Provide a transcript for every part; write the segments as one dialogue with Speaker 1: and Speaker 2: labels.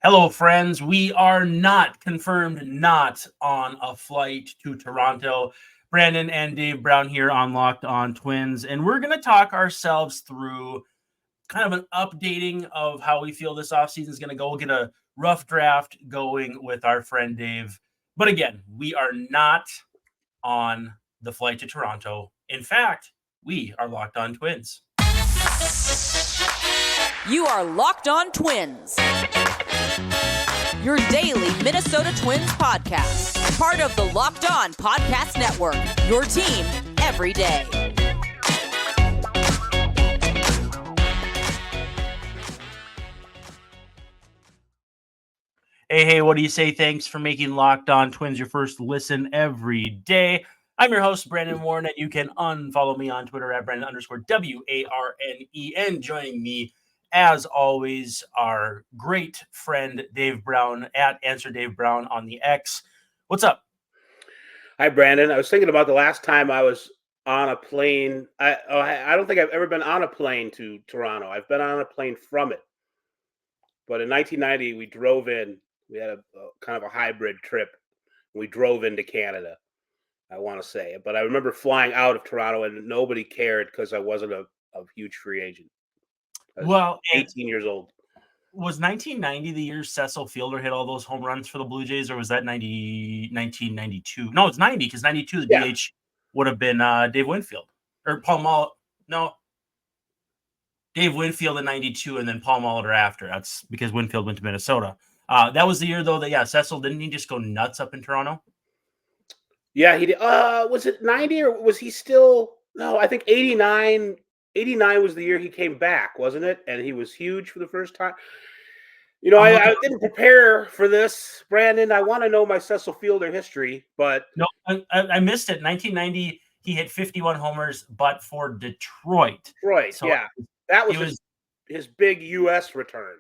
Speaker 1: Hello, friends. We are not on a flight to Toronto. Brandon and Dave Brown here on Locked On Twins, and we're going to talk ourselves through kind of an updating of how we feel this offseason is going to go. We'll get a rough draft going with our friend Dave. But again, we are not on the flight to Toronto. In fact, we are Locked On Twins.
Speaker 2: You are Locked On Twins, your daily Minnesota Twins podcast, part of the Locked On Podcast Network, your team every day.
Speaker 1: Hey, what do you say? Thanks for making Locked On Twins your first listen every day. I'm your host, Brandon Warren, and you can unfollow me on Twitter at Brandon_WARNEN. Joining me, as always, our great friend, Dave Brown, at Answer Dave Brown on the X. What's up?
Speaker 3: Hi, Brandon. I was thinking about the last time I was on a plane. I don't think I've ever been on a plane to Toronto. I've been on a plane from it. But in 1990, we drove in. We had a kind of a hybrid trip. We drove into Canada, I want to say. But I remember flying out of Toronto, and nobody cared because I wasn't a huge free agent. I was 18 years old.
Speaker 1: Was 1990 the year Cecil Fielder hit all those home runs for the Blue Jays, or was that 1992? No, it's 90 because 92 the DH would have been Dave Winfield or Paul Molitor. No, Dave Winfield in 92 and then Paul Molitor after. That's because Winfield went to Minnesota. That was the year, though, that, Cecil, didn't he just go nuts up in Toronto?
Speaker 3: Yeah, he did. Was it 90 or was he still? No, I think 89. 89 was the year he came back, wasn't it? And he was huge for the first time. You know, I didn't prepare for this, Brandon. I want to know my Cecil Fielder history, but
Speaker 1: no, I missed it. 1990, he hit 51 homers, but for Detroit.
Speaker 3: So yeah, that was his big U.S. return.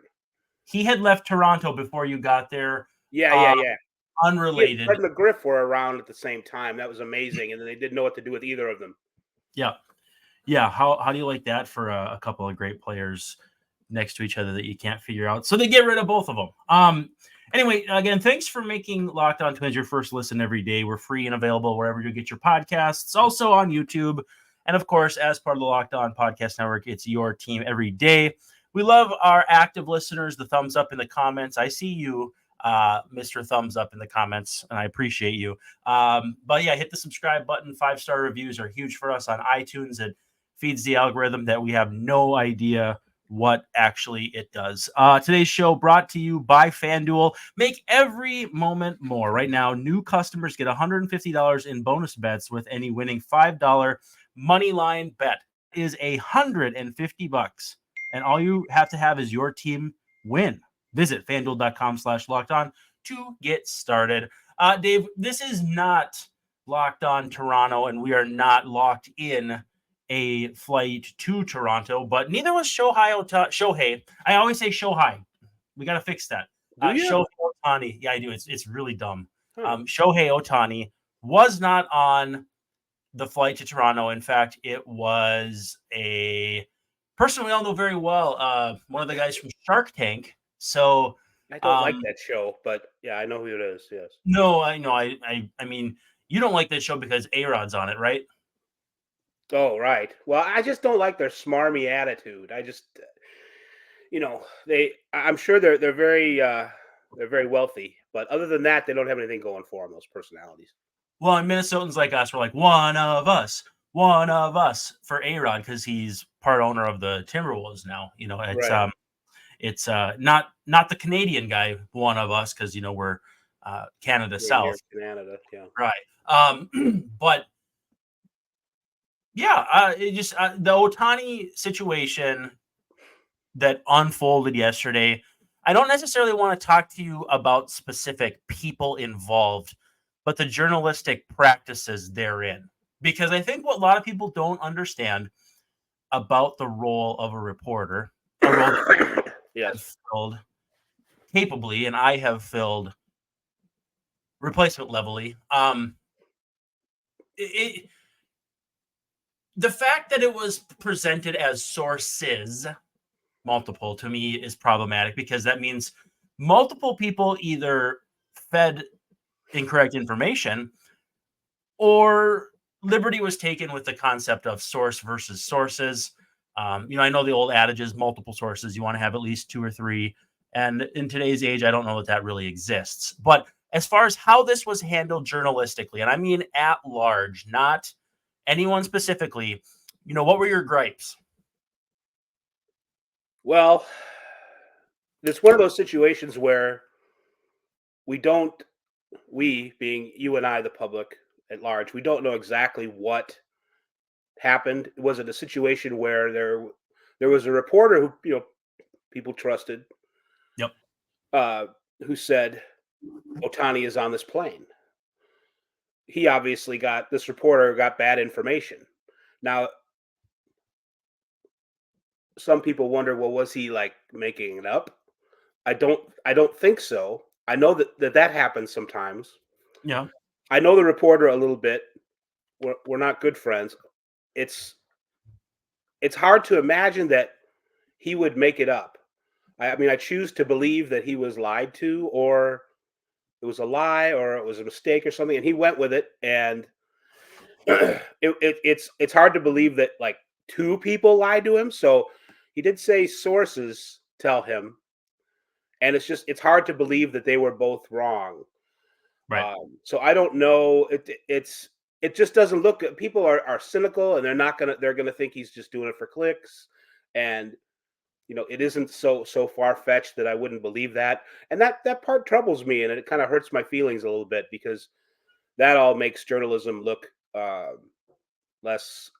Speaker 1: He had left Toronto before you got there.
Speaker 3: Yeah.
Speaker 1: Unrelated.
Speaker 3: He and Fred McGriff were around at the same time. That was amazing, and they didn't know what to do with either of them.
Speaker 1: Yeah. How do you like that for a couple of great players next to each other that you can't figure out? So they get rid of both of them. Anyway, again, thanks for making Locked On Twins your first listen every day. We're free and available wherever you get your podcasts, also on YouTube. And, of course, as part of the Locked On Podcast Network, it's your team every day. We love our active listeners, the thumbs up in the comments. I see you, Mr. Thumbs Up in the comments, and I appreciate you. But, yeah, hit the subscribe button. 5-star reviews are huge for us on iTunes. It feeds the algorithm that we have no idea what actually it does. Today's show brought to you by FanDuel. Make every moment more. Right now, new customers get $150 in bonus bets with any winning $5 moneyline bet. It is $150, and all you have to have is your team win. Visit FanDuel.com/lockedon to get started. Dave, this is not Locked On Toronto, and we are not locked in a flight to Toronto, but neither was Shohei. I always say Shohei. We got to fix that. Shohei Ohtani. Yeah, I do. It's really dumb. Shohei Ohtani was not on the flight to Toronto. In fact, it was a person we all know very well, one of the guys from Shark Tank. So
Speaker 3: I don't like that show, but yeah, I know who it is. Yes.
Speaker 1: No, I know. I mean, you don't like that show because A-Rod's on it, right?
Speaker 3: Oh, right. Well, I just don't like their smarmy attitude. I just, I'm sure they're very wealthy, but other than that, they don't have anything going for them, those personalities.
Speaker 1: Well, and Minnesotans like us were like, one of us for A-Rod because he's part owner of the Timberwolves now. You know, it's
Speaker 3: right.
Speaker 1: It's not the Canadian guy, one of us, because we're Canada South.
Speaker 3: Canada, yeah.
Speaker 1: Right. But yeah, it just the Ohtani situation that unfolded yesterday. I don't necessarily want to talk to you about specific people involved, but the journalistic practices therein. Because I think what a lot of people don't understand about the role of a reporter, a role that
Speaker 3: yes.
Speaker 1: filled capably, and I have filled replacement levelly. The fact that it was presented as sources, multiple, to me is problematic because that means multiple people either fed incorrect information, or liberty was taken with the concept of source versus sources. I know the old adage is multiple sources. You want to have at least 2 or 3. And in today's age, I don't know that really exists. But as far as how this was handled journalistically, and I mean at large, not anyone specifically, what were your gripes?
Speaker 3: Well, it's one of those situations where we being you and I, the public at large, we don't know exactly what happened. Was it a situation where there was a reporter who people trusted,
Speaker 1: Yep.
Speaker 3: who said Otani is on this plane? This reporter got bad information. Now, some people wonder, well, was he like making it up? I don't think so. I know that happens sometimes.
Speaker 1: Yeah.
Speaker 3: I know the reporter a little bit. We're not good friends. It's hard to imagine that he would make it up. I mean, I choose to believe that he was lied to, or it was a lie, or it was a mistake or something, and he went with it. And it's hard to believe that like 2 people lied to him. So he did say sources tell him, and it's hard to believe that they were both wrong.
Speaker 1: Right.
Speaker 3: So I don't know. It just doesn't look. People are cynical, and they're gonna think he's just doing it for clicks, and it isn't so far fetched that I wouldn't believe that. And that part troubles me, and it kind of hurts my feelings a little bit, because that all makes journalism look less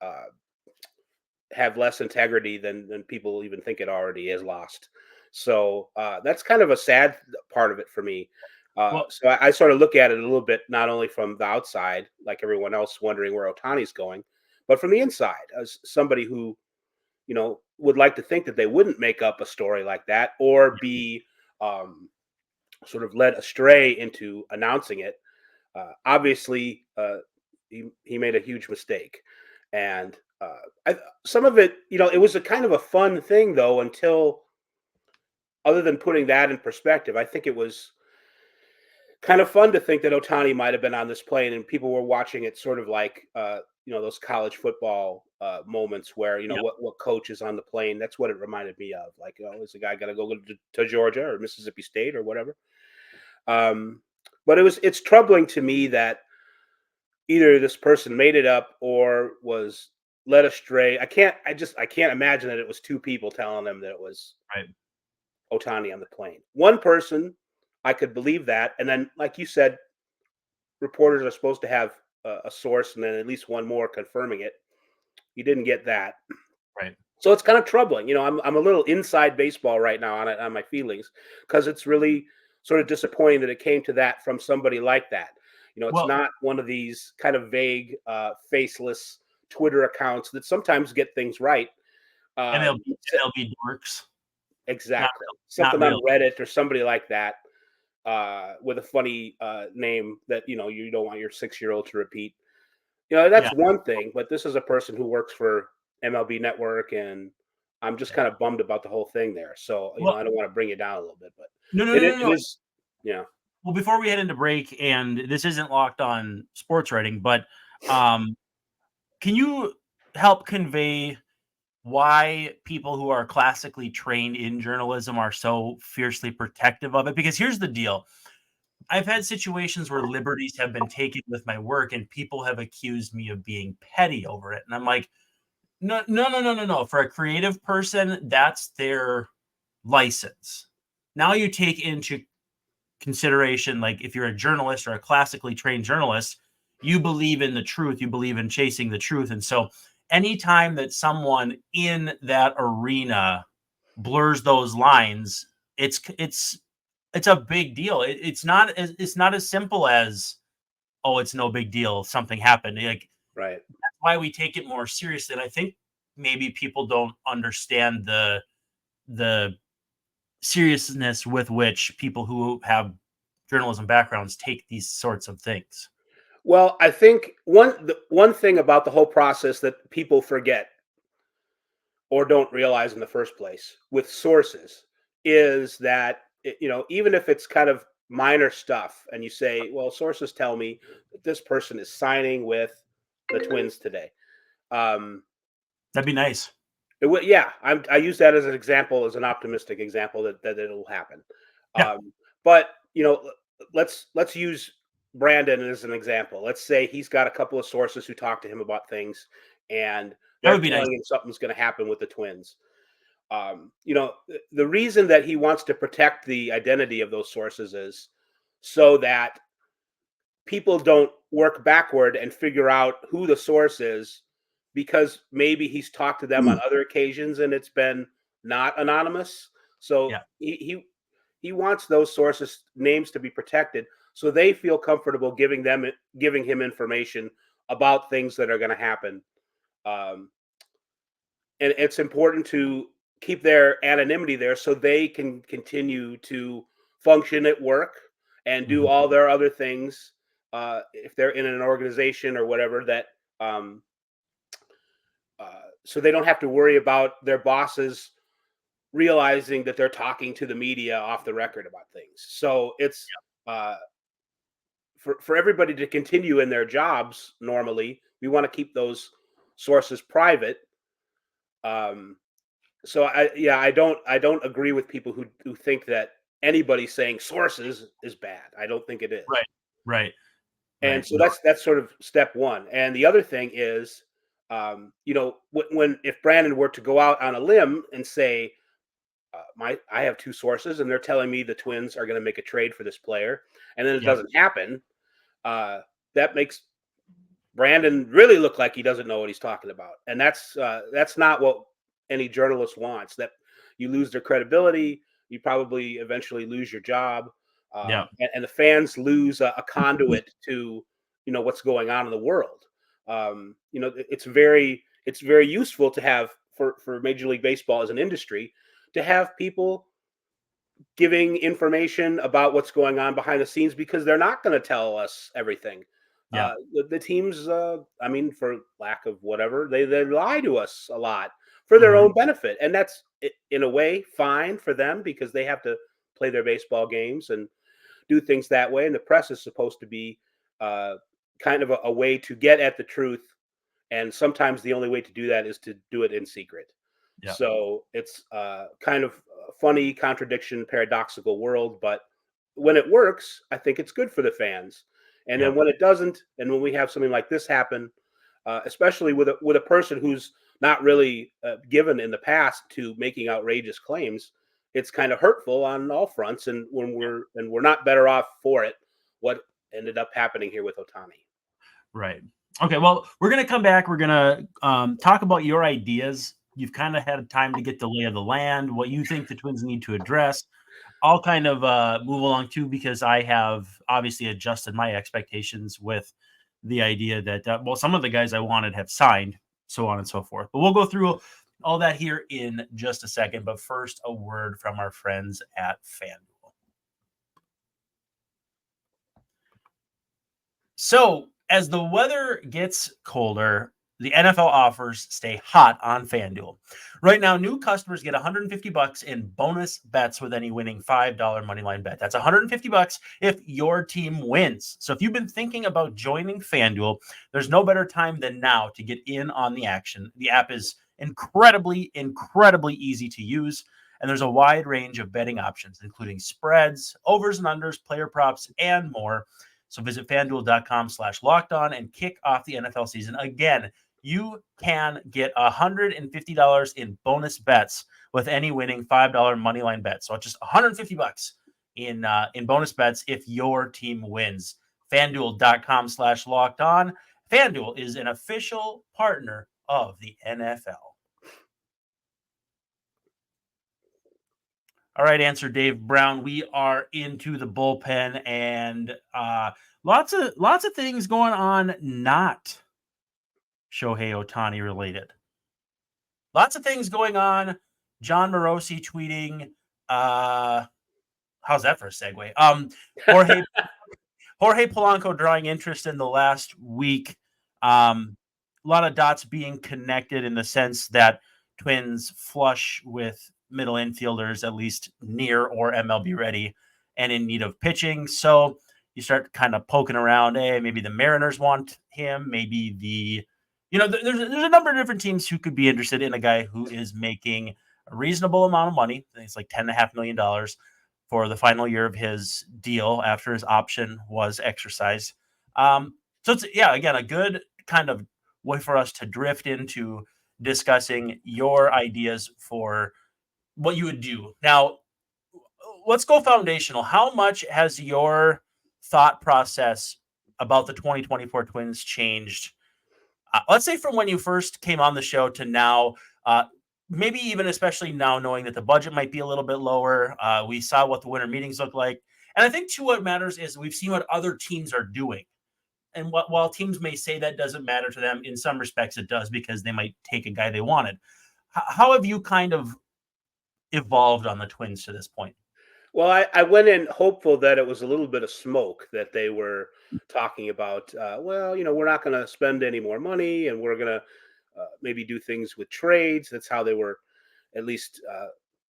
Speaker 3: have less integrity than people even think it already is lost. So that's kind of a sad part of it for me. So I sort of look at it a little bit, not only from the outside, like everyone else wondering where Otani's going, but from the inside, as somebody who, would like to think that they wouldn't make up a story like that, or be sort of led astray into announcing it. Obviously, he made a huge mistake. And some of it, it was a kind of a fun thing, though, until, other than putting that in perspective, I think it was kind of fun to think that Otani might have been on this plane, and people were watching it sort of like, those college football moments where,
Speaker 1: Yep.
Speaker 3: what coach is on the plane. That's what it reminded me of. Like, is the guy got to go to Georgia or Mississippi State or whatever? But it's troubling to me that either this person made it up or was led astray. I can't imagine that it was 2 people telling them that it was
Speaker 1: Right.
Speaker 3: Otani on the plane. One person, I could believe that. And then, like you said, reporters are supposed to have a source, and then at least one more confirming it. You didn't get that.
Speaker 1: Right.
Speaker 3: So it's kind of troubling. I'm a little inside baseball right now on my feelings, because it's really sort of disappointing that it came to that from somebody like that. It's not one of these kind of vague, faceless Twitter accounts that sometimes get things right.
Speaker 1: MLB dorks.
Speaker 3: Exactly.
Speaker 1: Not
Speaker 3: Something on
Speaker 1: real.
Speaker 3: Reddit or somebody like that, with a funny name that you don't want your 6-year-old to repeat. That's one thing. But this is a person who works for MLB Network, and I'm just kind of bummed about the whole thing there. So I don't want to bring it down a little bit, but
Speaker 1: No.
Speaker 3: it is. Yeah.
Speaker 1: Well, before we head into break, and this isn't locked on sports writing, but can you help convey why people who are classically trained in journalism are so fiercely protective of it? Because here's the deal. I've had situations where liberties have been taken with my work, and people have accused me of being petty over it. And I'm like, no. For a creative person, that's their license. Now you take into consideration, like, if you're a journalist or a classically trained journalist, you believe in the truth, you believe in chasing the truth. And so anytime that someone in that arena blurs those lines, it's a big deal. It's not as simple as, oh, it's no big deal, something happened. Like,
Speaker 3: Right.
Speaker 1: that's why we take it more seriously. And I think maybe people don't understand the seriousness with which people who have journalism backgrounds take these sorts of things.
Speaker 3: Well, I think one thing about the whole process that people forget or don't realize in the first place with sources is that even if it's kind of minor stuff, and you say, well, sources tell me that this person is signing with the Twins today.
Speaker 1: That'd be nice.
Speaker 3: I use that as an example, as an optimistic example that it'll happen.
Speaker 1: Yeah.
Speaker 3: But let's use Brandon as an example. Let's say he's got a couple of sources who talk to him about things, and
Speaker 1: That
Speaker 3: they're
Speaker 1: would be nice.
Speaker 3: telling him something's going to happen with the Twins. The reason that he wants to protect the identity of those sources is so that people don't work backward and figure out who the source is, because maybe he's talked to them on other occasions and it's been not anonymous. So
Speaker 1: Yeah.
Speaker 3: he wants those sources' names to be protected, so they feel comfortable giving him information about things that are going to happen. And it's important to keep their anonymity there so they can continue to function at work and do all their other things, if they're in an organization or whatever, that so they don't have to worry about their bosses realizing that they're talking to the media off the record about things. So it's for everybody to continue in their jobs normally, we want to keep those sources private. So I don't agree with people who think that anybody saying sources is bad. I don't think it is.
Speaker 1: Right.
Speaker 3: And so that's sort of step one. And the other thing is, if Brandon were to go out on a limb and say, I have two sources and they're telling me the Twins are going to make a trade for this player, and then it doesn't happen, that makes Brandon really look like he doesn't know what he's talking about. And that's not what any journalist wants. That you lose their credibility, you probably eventually lose your job, and the fans lose a conduit to what's going on in the world. It's very useful to have for Major League Baseball as an industry to have people giving information about what's going on behind the scenes, because they're not going to tell us everything. The teams, for lack of whatever, they lie to us a lot for their own benefit, and that's in a way fine for them, because they have to play their baseball games and do things that way. And the press is supposed to be kind of a way to get at the truth, and sometimes the only way to do that is to do it in secret. So it's kind of a funny contradiction, paradoxical world, but when it works, I think it's good for the fans. And then when it doesn't, and when we have something like this happen, especially with a person who's not really given in the past to making outrageous claims, it's kind of hurtful on all fronts. And we're not better off for it. What ended up happening here with Ohtani.
Speaker 1: Right. Okay. Well, we're going to come back. We're going to talk about your ideas. You've kind of had time to get the lay of the land, what you think the Twins need to address. I'll kind of move along too, because I have obviously adjusted my expectations with the idea that, some of the guys I wanted have signed, so on and so forth. But we'll go through all that here in just a second. But first, a word from our friends at FanDuel. So as the weather gets colder, the NFL offers stay hot on FanDuel. Right now, new customers get $150 in bonus bets with any winning $5 moneyline bet. That's $150 if your team wins. So if you've been thinking about joining FanDuel, there's no better time than now to get in on the action. The app is incredibly easy to use, and there's a wide range of betting options, including spreads, overs and unders, player props, and more. So visit FanDuel.com/lockedon and kick off the NFL season. Again, you can get $150 in bonus bets with any winning $5 moneyline bet. So it's just $150 in bonus bets if your team wins. FanDuel.com/lockedon. FanDuel is an official partner of the NFL. All right, answer Dave Brown. We are into the bullpen, and lots of things going on, not Shohei Ohtani related. Lots of things going on. John Morosi tweeting. How's that for a segue? Jorge Polanco drawing interest in the last week. A lot of dots being connected in the sense that Twins flush with middle infielders at least near or MLB ready and in need of pitching. So you start kind of poking around. Hey, maybe the Mariners want him. Maybe there's a number of different teams who could be interested in a guy who is making a reasonable amount of money. I think it's like $10.5 million for the final year of his deal after his option was exercised. So it's, again, a good kind of way for us to drift into discussing your ideas for what you would do. Now, let's go foundational. How much has your thought process about the 2024 Twins changed? Let's say from when you first came on the show to now, maybe even especially now knowing that the budget might be a little bit lower. We saw what the winter meetings look like. And I think too, what matters is we've seen what other teams are doing. And while teams may say that doesn't matter to them, in some respects it does, because they might take a guy they wanted. How have you kind of evolved on the Twins to this point?
Speaker 3: Well, I went in hopeful that it was a little bit of smoke, that they were talking about, we're not going to spend any more money, and we're going to maybe do things with trades. That's how they were at least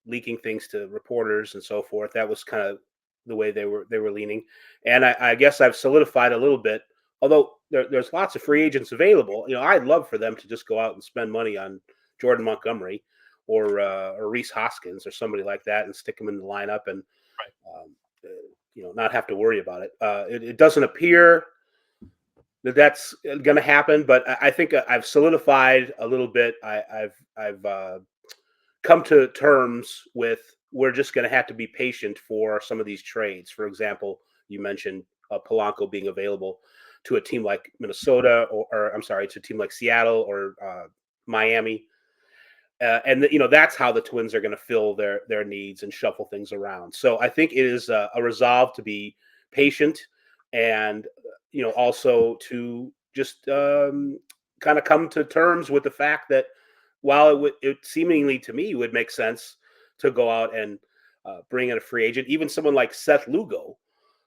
Speaker 3: leaking things to reporters and so forth. That was kind of the way they were leaning. And I guess I've solidified a little bit, although there's lots of free agents available. I'd love for them to just go out and spend money on Jordan Montgomery or Reese Hoskins or somebody like that, and stick them in the lineup and not have to worry about it. It doesn't appear that that's going to happen, but I think I've solidified a little bit. I've come to terms with, we're just going to have to be patient for some of these trades. For example, you mentioned Polanco being available to a team like Minnesota, or I'm sorry, to a team like Seattle or Miami. And that's how the Twins are going to fill their needs and shuffle things around. So I think it is a resolve to be patient, and also to just kind of come to terms with the fact that while it seemingly to me would make sense to go out and bring in a free agent, even someone like Seth Lugo,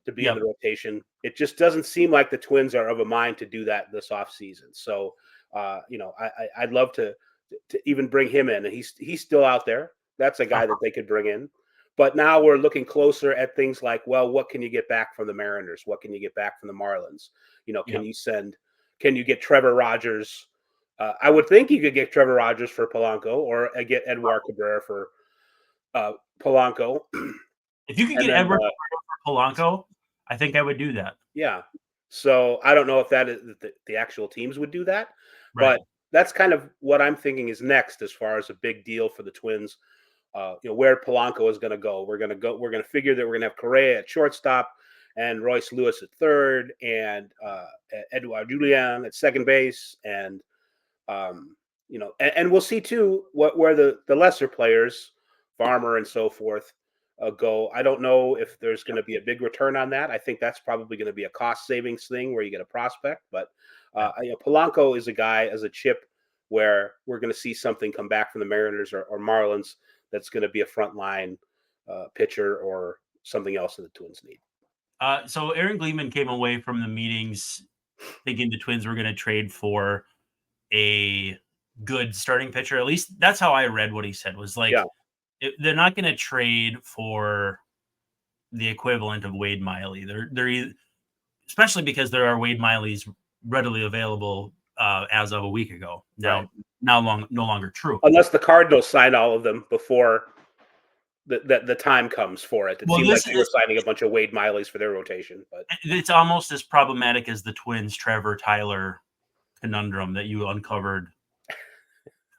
Speaker 3: to be in the rotation, it just doesn't seem like the Twins are of a mind to do that this offseason. So I'd love to even bring him in, and he's still out there. That's a guy that they could bring in. But now we're looking closer at things like, well, what can you get back from the Mariners? What can you get back from the Marlins? Can you get Trevor Rogers? I would think you could get Trevor Rogers for Polanco, or get Edward Cabrera for Polanco.
Speaker 1: If you could get Edward Cabrera for Polanco, I think I would do that.
Speaker 3: Yeah. So I don't know if that is the actual teams would do that,
Speaker 1: right.
Speaker 3: But that's kind of what I'm thinking is next as far as a big deal for the Twins. Where Polanco is going to go. We're going to figure that we're going to have Correa at shortstop, and Royce Lewis at third, and Edouard Julien at second base, and and we'll see too where the lesser players, Farmer and so forth, go. I don't know if there's going to be a big return on that. I think that's probably going to be a cost savings thing where you get a prospect, but Polanco is a guy as a chip where we're going to see something come back from the Mariners or Marlins that's going to be a frontline pitcher or something else that the Twins need.
Speaker 1: So Aaron Gleeman came away from the meetings thinking the Twins were going to trade for a good starting pitcher. At least that's how I read what he said, was like, they're not going to trade for the equivalent of Wade Miley. They're especially because there are Wade Mileys readily available as of a week ago. Now no longer true.
Speaker 3: Unless the Cardinals sign all of them before the time comes for it. It seems like they were signing a bunch of Wade Mileys for their rotation. But
Speaker 1: it's almost as problematic as the Twins Trevor Tyler conundrum that you uncovered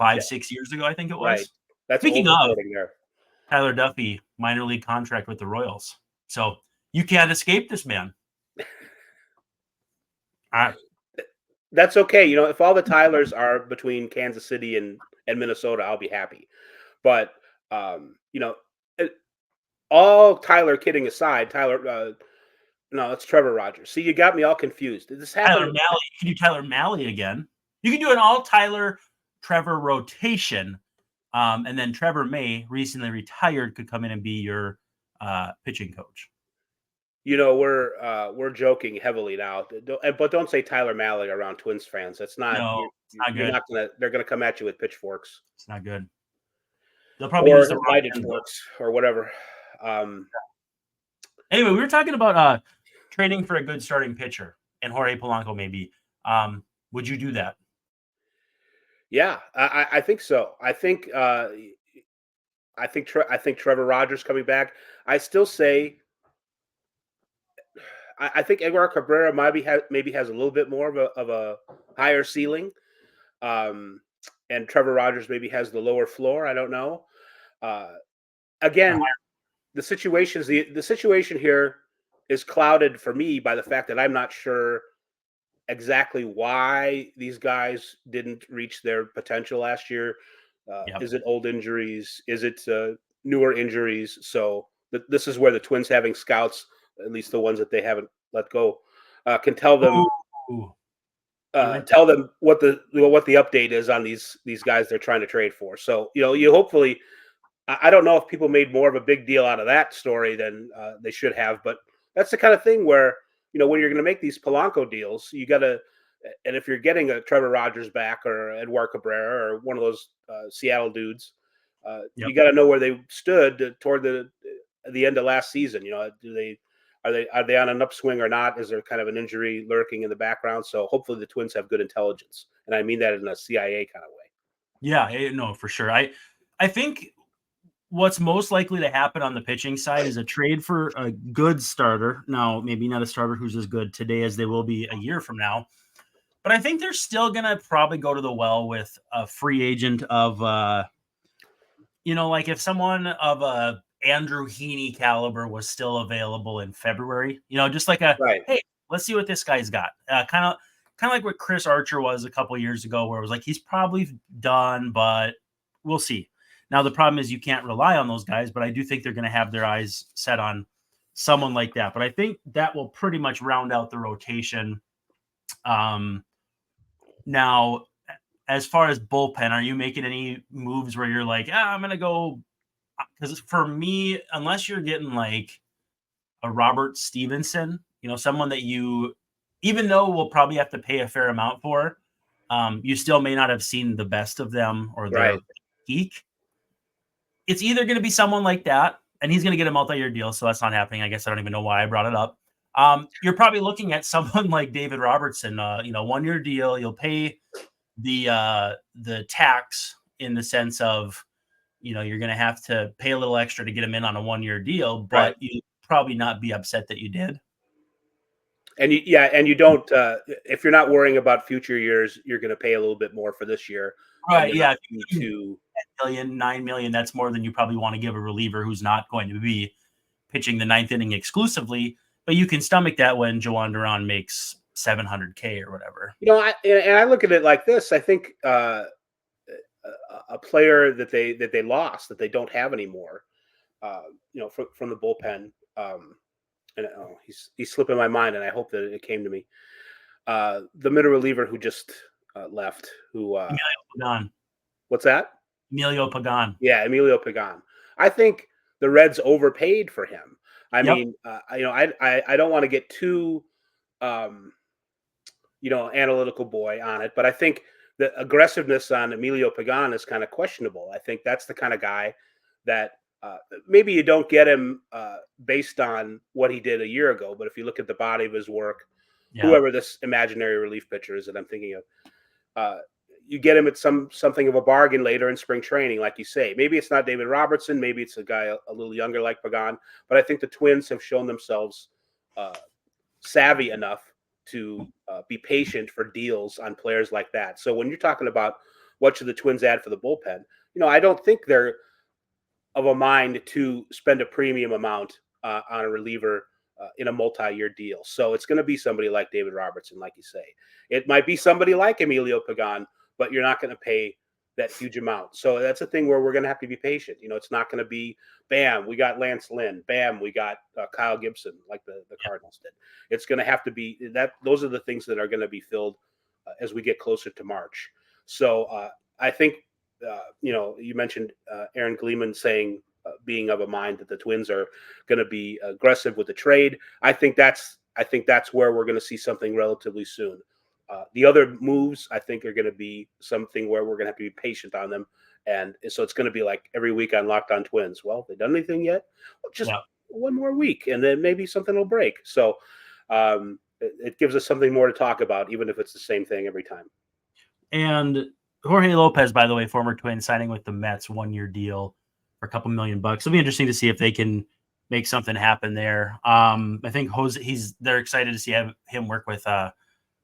Speaker 1: 5-6 years ago, I think it was.
Speaker 3: Right. That's
Speaker 1: speaking of Tyler Duffy, minor league contract with the Royals. So you can't escape this man.
Speaker 3: That's okay. If all the Tylers are between Kansas City and Minnesota, I'll be happy. But all Tyler kidding aside, no, it's Trevor Rogers. See, you got me all confused. Did this happen?
Speaker 1: Tyler Mahle. You can do Tyler Mahle again. You can do an all Tyler Trevor rotation, and then Trevor May, recently retired, could come in and be your pitching coach.
Speaker 3: We're joking heavily now, but don't say Tyler Mahle around Twins fans. That's not.
Speaker 1: No, it's not good.
Speaker 3: They're gonna come at you with pitchforks.
Speaker 1: It's not good. They'll probably use the
Speaker 3: lighted forks or whatever.
Speaker 1: Anyway, we were talking about trading for a good starting pitcher and Jorge Polanco maybe. Would you do that?
Speaker 3: Yeah, I think so. I think Trevor Rogers coming back. I still say I think Edward Cabrera maybe has a little bit more of a higher ceiling, and Trevor Rogers maybe has the lower floor. I don't know. Again, the situation here is clouded for me by the fact that I'm not sure exactly why these guys didn't reach their potential last year. Is it old injuries? Is it newer injuries? So this is where the Twins having scouts, at least the ones that they haven't let go, can tell them what the update is on these guys they're trying to trade for. So you hopefully, I don't know if people made more of a big deal out of that story than they should have, but that's the kind of thing where when you're going to make these Polanco deals, you got to. And if you're getting a Trevor Rogers back or Edward Cabrera or one of those Seattle dudes, you got to know where they stood toward the end of last season. Are they on an upswing or not? Is there kind of an injury lurking in the background? So hopefully the Twins have good intelligence, and I mean that in a CIA kind of way.
Speaker 1: Yeah, no, for sure. I think what's most likely to happen on the pitching side is a trade for a good starter. Now, maybe not a starter who's as good today as they will be a year from now. But I think they're still going to probably go to the well with a free agent of, like if someone of a Andrew Heaney caliber was still available in February, just like hey, let's see what this guy's got. Kind of like what Chris Archer was a couple of years ago, where it was like, he's probably done, but we'll see. Now, the problem is you can't rely on those guys, but I do think they're going to have their eyes set on someone like that. But I think that will pretty much round out the rotation. Now, as far as bullpen, are you making any moves where you're like, I'm going to go? Because for me, unless you're getting like a Robert Stevenson, someone that you, even though we'll probably have to pay a fair amount for, you still may not have seen the best of them or their peak. It's either going to be someone like that, and he's going to get a multi-year deal, so that's not happening. I guess I don't even know why I brought it up. You're probably looking at someone like David Robertson, 1-year deal. You'll pay the tax in the sense of, you're going to have to pay a little extra to get him in on a 1-year deal, but you probably not be upset that you did.
Speaker 3: And you don't, if you're not worrying about future years, you're going to pay a little bit more for this year.
Speaker 1: Right. Yeah. $10 million, $9 million, that's more than you probably want to give a reliever who's not going to be pitching the 9th inning exclusively. But you can stomach that when Joan Duran makes $700K or whatever.
Speaker 3: I look at it like this. I think a player that they lost, that they don't have anymore, from the bullpen. And he's slipping my mind, and I hope that it came to me. The middle reliever who just left.
Speaker 1: Emilio Pagan.
Speaker 3: What's that?
Speaker 1: Emilio Pagan.
Speaker 3: Yeah, Emilio Pagan. I think the Reds overpaid for him. I mean, I don't want to get too, analytical boy on it, but I think the aggressiveness on Emilio Pagan is kind of questionable. I think that's the kind of guy that maybe you don't get him based on what he did a year ago, but if you look at the body of his work, whoever this imaginary relief pitcher is that I'm thinking of, you get him at something of a bargain later in spring training, like you say. Maybe it's not David Robertson. Maybe it's a guy a little younger like Pagan. But I think the Twins have shown themselves savvy enough to be patient for deals on players like that. So when you're talking about what should the Twins add for the bullpen, I don't think they're of a mind to spend a premium amount on a reliever in a multi-year deal. So it's going to be somebody like David Robertson, like you say. It might be somebody like Emilio Pagan, but you're not going to pay that huge amount. So that's a thing where we're going to have to be patient. It's not going to be, bam, we got Lance Lynn. Bam, we got Kyle Gibson, like the Cardinals did. It's going to have to be that. Those are the things that are going to be filled as we get closer to March. So I think, you mentioned Aaron Gleeman saying, being of a mind that the Twins are going to be aggressive with the trade. I think that's where we're going to see something relatively soon. The other moves, I think, are going to be something where we're going to have to be patient on them And so it's going to be like every week on Locked On Twins. Well, have they done anything yet? Well, just one more week, and then maybe something will break. So it gives us something more to talk about, even if it's the same thing every time.
Speaker 1: And Jorge Lopez, by the way, former Twin, signing with the Mets, 1-year deal for a couple $1 million. It'll be interesting to see if they can make something happen there. I think they're excited to see him work with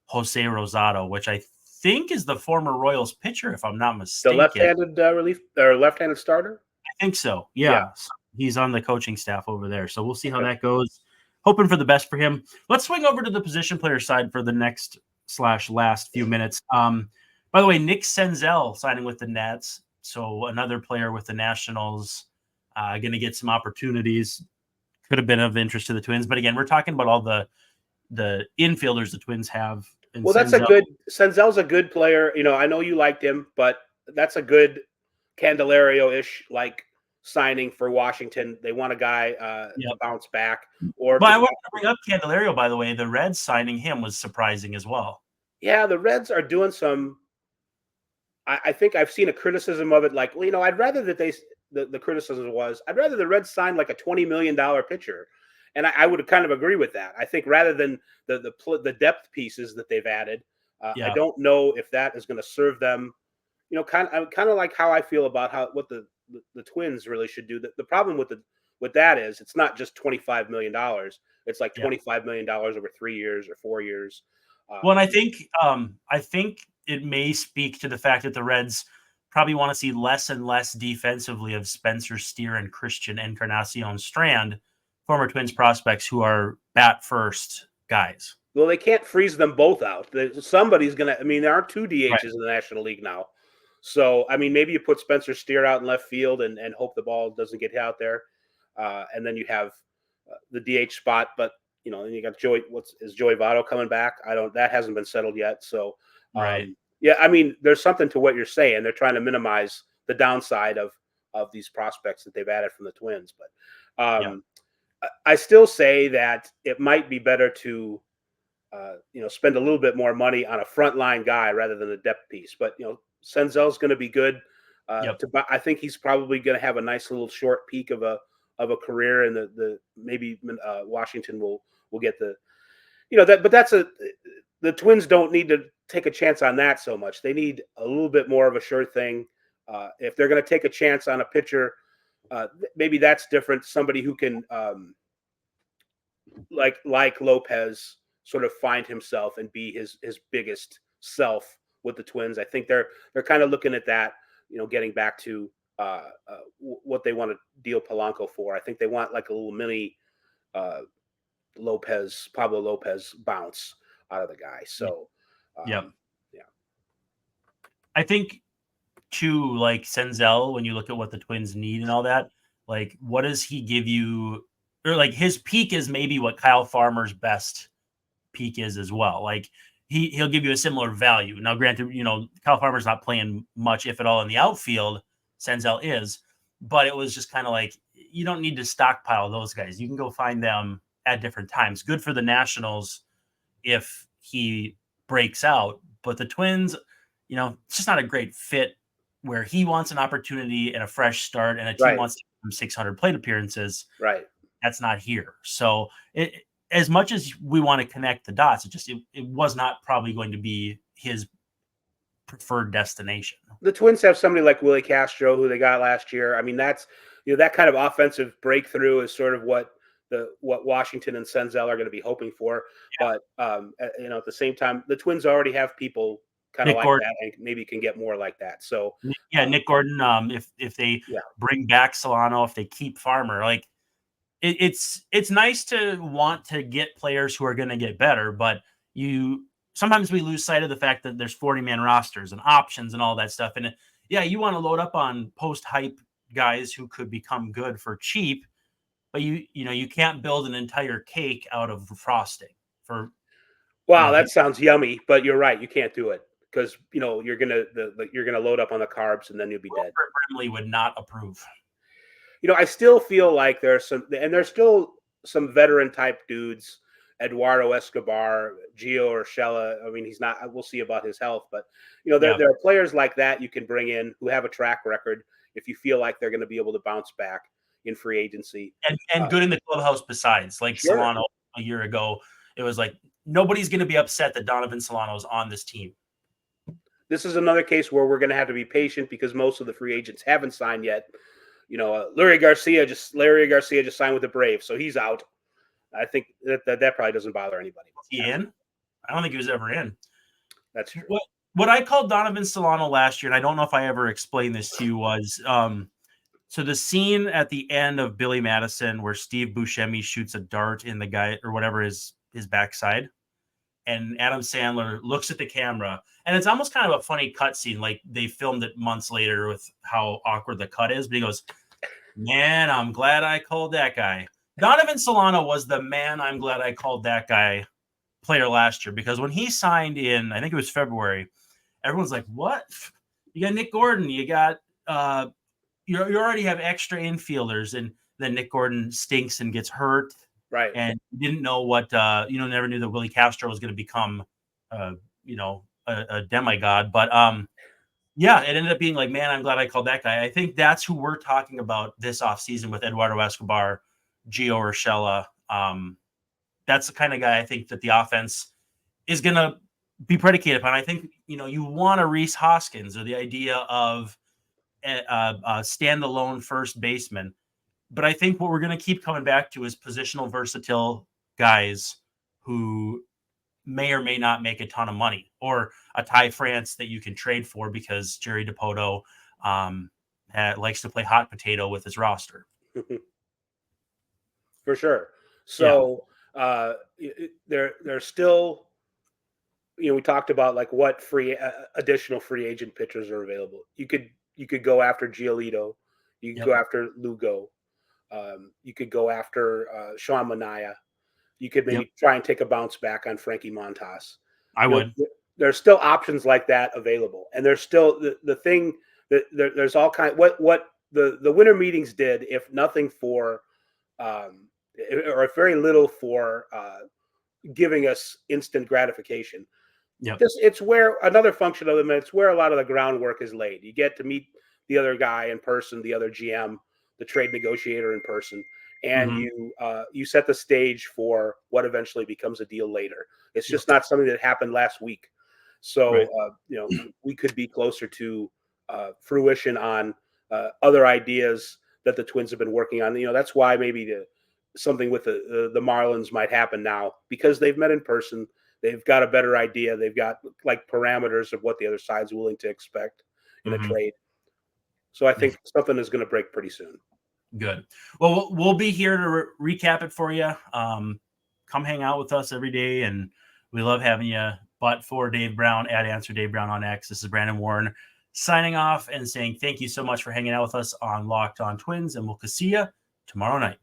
Speaker 1: Jose Rosado, which I think is the former Royals pitcher, if I'm not mistaken.
Speaker 3: The left-handed relief or left-handed starter?
Speaker 1: I think so. Yeah. So he's on the coaching staff over there. So we'll see how that goes. Hoping for the best for him. Let's swing over to the position player side for the next / last few minutes. By the way, Nick Senzel signing with the Nets. So another player with the Nationals, going to get some opportunities. Could have been of interest to the Twins. But again, we're talking about all the infielders the Twins have.
Speaker 3: Well, Senzel's a good player. I know you liked him, but that's a good Candelario-ish like signing for Washington. They want a guy to bounce back.
Speaker 1: But I want to bring up Candelario, by the way. The Reds signing him was surprising as well.
Speaker 3: Yeah, the Reds are doing some. I think I've seen a criticism of it, like, I'd rather that the criticism was, I'd rather the Reds sign like a $20 million pitcher. And I would kind of agree with that. I think rather than the depth pieces that they've added, I don't know if that is going to serve them. Kind of like how I feel about what the Twins really should do. The problem with that is it's not just $25 million. It's like $25 million over 3 years or 4 years.
Speaker 1: Well, and I think it may speak to the fact that the Reds probably want to see less and less defensively of Spencer Steer and Christian Encarnacion Strand, former Twins prospects who are bat first guys.
Speaker 3: Well, they can't freeze them both out. Somebody's going to, there aren't 2 DHs in the National League now. So, maybe you put Spencer Steer out in left field and hope the ball doesn't get out there. And then you have the DH spot, but then you got Joey Votto coming back. That hasn't been settled yet. So, there's something to what you're saying. They're trying to minimize the downside of these prospects that they've added from the Twins. But I still say that it might be better to, spend a little bit more money on a frontline guy rather than a depth piece. But, Senzel's going to be good. I think he's probably going to have a nice little short peak of a career, and maybe Washington will get the Twins don't need to take a chance on that so much. They need a little bit more of a sure thing. If they're going to take a chance on a pitcher, maybe that's different. Somebody who can, like Lopez, sort of find himself and be his biggest self with the Twins. I think they're kind of looking at that, getting back to what they want to deal Polanco for. I think they want like a little mini Pablo Lopez bounce out of the guy. So,
Speaker 1: I think too, like Senzel, when you look at what the Twins need and all that, like what does he give you? Or like his peak is maybe what Kyle Farmer's best peak is as well. Like he'll give you a similar value. Now, granted, Kyle Farmer's not playing much, if at all, in the outfield. Senzel is, but it was just kind of like, you don't need to stockpile those guys. You can go find them at different times. Good for the Nationals if he breaks out, but the Twins, it's just not a great fit where he wants an opportunity and a fresh start and a team wants to give him 600 plate appearances.
Speaker 3: Right.
Speaker 1: That's not here. So as much as we want to connect the dots, it was not probably going to be his preferred destination.
Speaker 3: The Twins have somebody like Willie Castro, who they got last year. That's that kind of offensive breakthrough is sort of what Washington and Senzel are going to be hoping for. Yeah. But at the same time, the Twins already have people kind of like Gordon. That, and maybe can get more like that. So
Speaker 1: Nick Gordon. If they bring back Solano, if they keep Farmer, like it's nice to want to get players who are going to get better, but sometimes we lose sight of the fact that there's 40-man rosters and options and all that stuff. And you want to load up on post-hype guys who could become good for cheap, but you can't build an entire cake out of frosting.
Speaker 3: That sounds yummy, but you're right. You can't do it because you're gonna load up on the carbs and then you'll be dead.
Speaker 1: Brimley would not approve.
Speaker 3: I still feel like there's still some veteran type dudes. Eduardo Escobar, Gio Urshela. I mean, he's not. We'll see about his health, but there are players like that you can bring in who have a track record if you feel like they're going to be able to bounce back in free agency
Speaker 1: and good in the clubhouse. Besides, like
Speaker 3: sure.
Speaker 1: Solano a year ago, it was like nobody's going to be upset that Donovan Solano is on this team.
Speaker 3: This is another case where we're going to have to be patient because most of the free agents haven't signed yet. Larry Garcia just signed with the Braves, so he's out. I think that probably doesn't bother anybody.
Speaker 1: Was he in? I don't think he was ever in.
Speaker 3: That's true.
Speaker 1: What I called Donovan Solano last year, and I don't know if I ever explained this to you, was so the scene at the end of Billy Madison where Steve Buscemi shoots a dart in the guy or whatever his backside, and Adam Sandler looks at the camera, and it's almost kind of a funny cut scene, like they filmed it months later with how awkward the cut is, but he goes, "Man, I'm glad I called that guy." Donovan Solano was the man I'm glad I called that guy player last year, because when he signed in, I think it was February, everyone's like, what? You got Nick Gordon, you got you already have extra infielders, and then Nick Gordon stinks and gets hurt.
Speaker 3: Right.
Speaker 1: And you didn't know what never knew that Willie Castro was going to become a demigod. But it ended up being like, man, I'm glad I called that guy. I think that's who we're talking about this offseason with Eduardo Escobar, Gio Urshela. That's the kind of guy I think that the offense is going to be predicated upon. I think, you want a Reese Hoskins, or the idea of a standalone first baseman. But I think what we're going to keep coming back to is positional versatile guys who may or may not make a ton of money, or a Ty France that you can trade for because Jerry DiPoto likes to play hot potato with his roster.
Speaker 3: For sure. So there's still, we talked about like what additional free agent pitchers are available. You could go after Giolito. You could go after Lugo. You could go after Sean Manaea. You could maybe try and take a bounce back on Frankie Montas.
Speaker 1: I would.
Speaker 3: There's still options like that available, and there's still the thing that there's all kind. What the winter meetings did, if nothing for, or if very little for giving us instant gratification.
Speaker 1: Yeah,
Speaker 3: it's where another function of them. It's where a lot of the groundwork is laid. You get to meet the other guy in person, the other GM, the trade negotiator in person, and you set the stage for what eventually becomes a deal later. It's just not something that happened last week. So we could be closer to fruition on other ideas that the Twins have been working on. That's why maybe something with the Marlins might happen now, because they've met in person. They've got a better idea. They've got like parameters of what the other side's willing to expect in a trade. So I think something is going to break pretty soon.
Speaker 1: Good. Well, we'll be here to recap it for you. Come hang out with us every day, and we love having you. But for Dave Brown, @Answer Dave Brown on X, this is Brandon Warren signing off and saying thank you so much for hanging out with us on Locked On Twins, and we'll see you tomorrow night.